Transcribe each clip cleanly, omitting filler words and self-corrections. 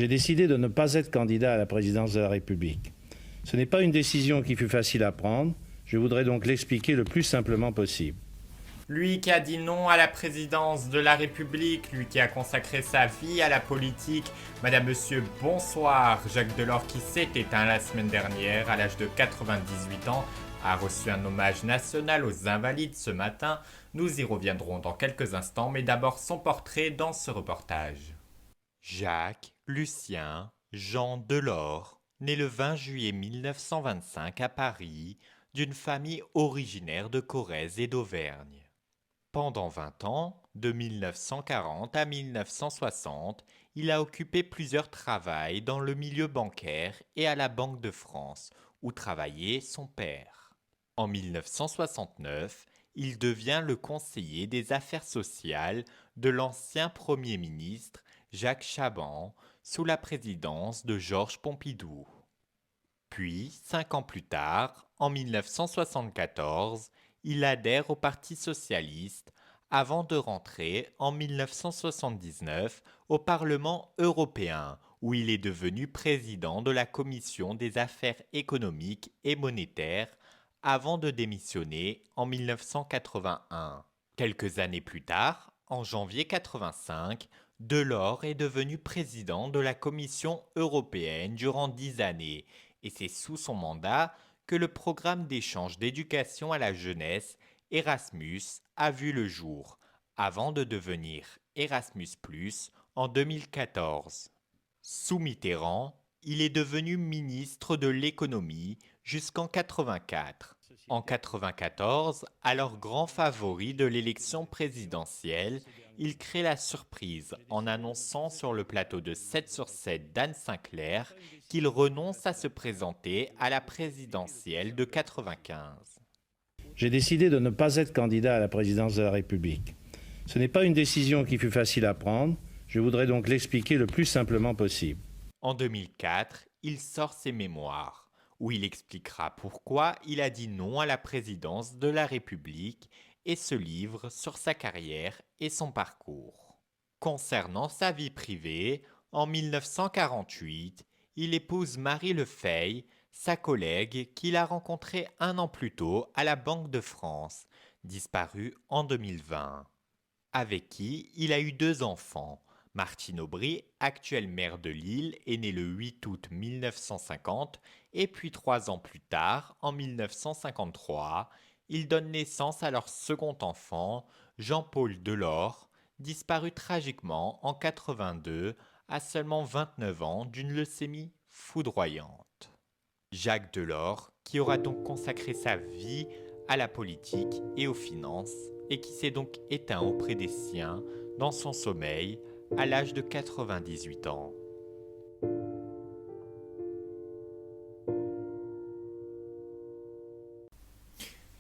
J'ai décidé de ne pas être candidat à la présidence de la République. Ce n'est pas une décision qui fut facile à prendre. Je voudrais donc l'expliquer le plus simplement possible. Lui qui a dit non à la présidence de la République, lui qui a consacré sa vie à la politique, Madame, Monsieur, bonsoir. Jacques Delors, qui s'est éteint la semaine dernière à l'âge de 98 ans, a reçu un hommage national aux Invalides ce matin. Nous y reviendrons dans quelques instants, mais d'abord son portrait dans ce reportage. Jacques Lucien Jean Delors, né le 20 juillet 1925 à Paris, d'une famille originaire de Corrèze et d'Auvergne. Pendant 20 ans, de 1940 à 1960, il a occupé plusieurs travails dans le milieu bancaire et à la Banque de France, où travaillait son père. En 1969, il devient le conseiller des affaires sociales de l'ancien Premier ministre Jacques Chaban sous la présidence de Georges Pompidou. Puis, 5 ans plus tard, en 1974, il adhère au Parti socialiste avant de rentrer en 1979 au Parlement européen, où il est devenu président de la Commission des affaires économiques et monétaires avant de démissionner en 1981. Quelques années plus tard, en janvier 1985, Delors est devenu président de la Commission européenne durant 10 années, et c'est sous son mandat que le programme d'échange d'éducation à la jeunesse Erasmus a vu le jour, avant de devenir Erasmus+ en 2014. Sous Mitterrand, il est devenu ministre de l'économie jusqu'en 1984. En 1994, alors grand favori de l'élection présidentielle, il crée la surprise en annonçant sur le plateau de 7 sur 7 d'Anne Sinclair qu'il renonce à se présenter à la présidentielle de 1995. J'ai décidé de ne pas être candidat à la présidence de la République. Ce n'est pas une décision qui fut facile à prendre. Je voudrais donc l'expliquer le plus simplement possible. En 2004, il sort ses mémoires, où il expliquera pourquoi il a dit non à la présidence de la République et se livre sur sa carrière et son parcours. Concernant sa vie privée, en 1948, il épouse Marie Lefeil, sa collègue qu'il a rencontrée un an plus tôt à la Banque de France, disparue en 2020, avec qui il a eu 2 enfants. Martine Aubry, actuelle maire de Lille, est née le 8 août 1950 et puis 3 ans plus tard, en 1953, il donne naissance à leur second enfant, Jean-Paul Delors, disparu tragiquement en 82 à seulement 29 ans d'une leucémie foudroyante. Jacques Delors, qui aura donc consacré sa vie à la politique et aux finances et qui s'est donc éteint auprès des siens dans son sommeil à l'âge de 98 ans.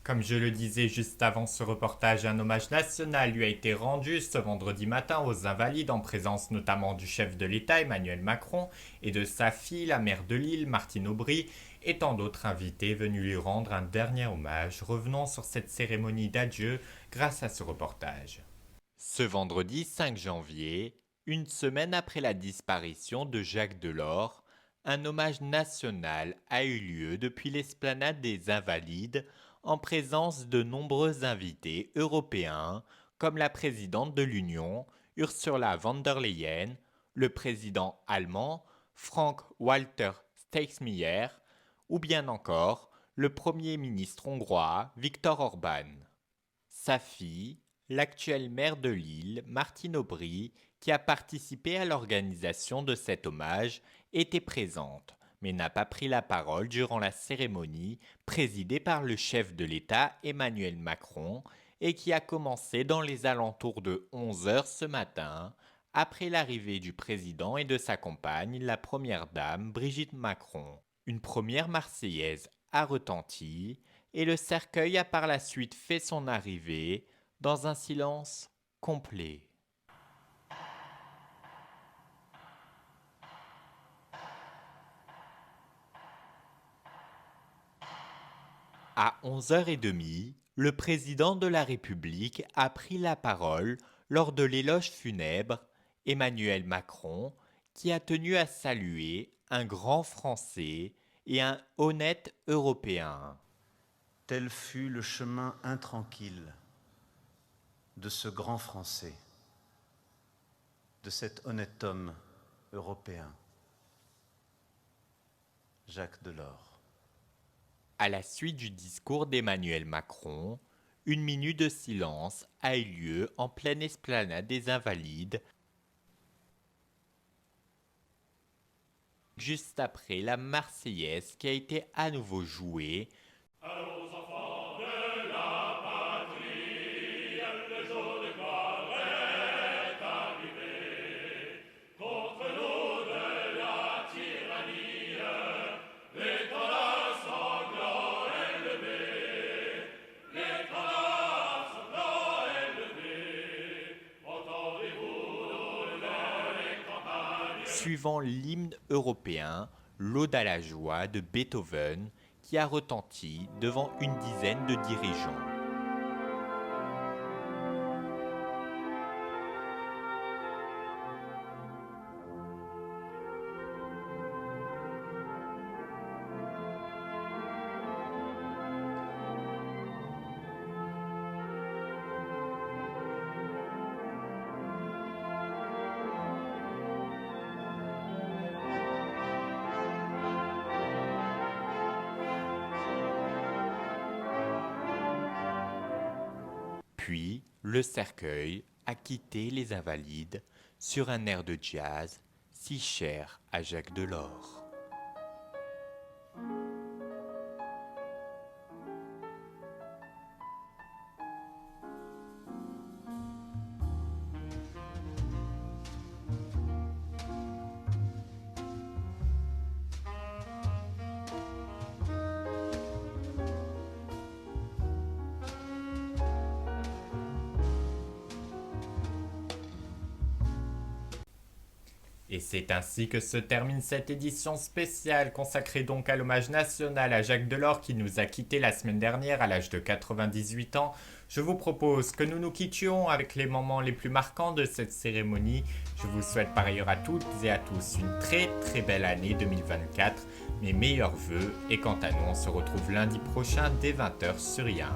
Comme je le disais juste avant ce reportage, un hommage national lui a été rendu ce vendredi matin aux Invalides en présence notamment du chef de l'État Emmanuel Macron et de sa fille, la maire de Lille, Martine Aubry, et tant d'autres invités venus lui rendre un dernier hommage. Revenons sur cette cérémonie d'adieu grâce à ce reportage. Ce vendredi 5 janvier, une semaine après la disparition de Jacques Delors, un hommage national a eu lieu depuis l'esplanade des Invalides en présence de nombreux invités européens comme la présidente de l'Union, Ursula von der Leyen, le président allemand, Frank-Walter Steinmeier, ou bien encore le premier ministre hongrois, Viktor Orban. Sa fille, l'actuelle maire de Lille, Martine Aubry, qui a participé à l'organisation de cet hommage, était présente, mais n'a pas pris la parole durant la cérémonie présidée par le chef de l'État Emmanuel Macron et qui a commencé dans les alentours de 11 heures ce matin, après l'arrivée du président et de sa compagne, la première dame Brigitte Macron. Une première marseillaise a retenti et le cercueil a par la suite fait son arrivée dans un silence complet. À 11h30, le président de la République a pris la parole lors de l'éloge funèbre. Emmanuel Macron, qui a tenu à saluer un grand Français et un honnête Européen. Tel fut le chemin intranquille de ce grand Français, de cet honnête homme européen, Jacques Delors. À la suite du discours d'Emmanuel Macron, une minute de silence a eu lieu en pleine esplanade des Invalides, juste après la Marseillaise qui a été à nouveau jouée. Suivant l'hymne européen, l'Ode à la joie de Beethoven, qui a retenti devant une dizaine de dirigeants. Puis, le cercueil a quitté les Invalides sur un air de jazz si cher à Jacques Delors. Et c'est ainsi que se termine cette édition spéciale consacrée donc à l'hommage national à Jacques Delors qui nous a quittés la semaine dernière à l'âge de 98 ans. Je vous propose que nous nous quittions avec les moments les plus marquants de cette cérémonie. Je vous souhaite par ailleurs à toutes et à tous une très très belle année 2024. Mes meilleurs vœux et quant à nous on se retrouve lundi prochain dès 20h sur IAN.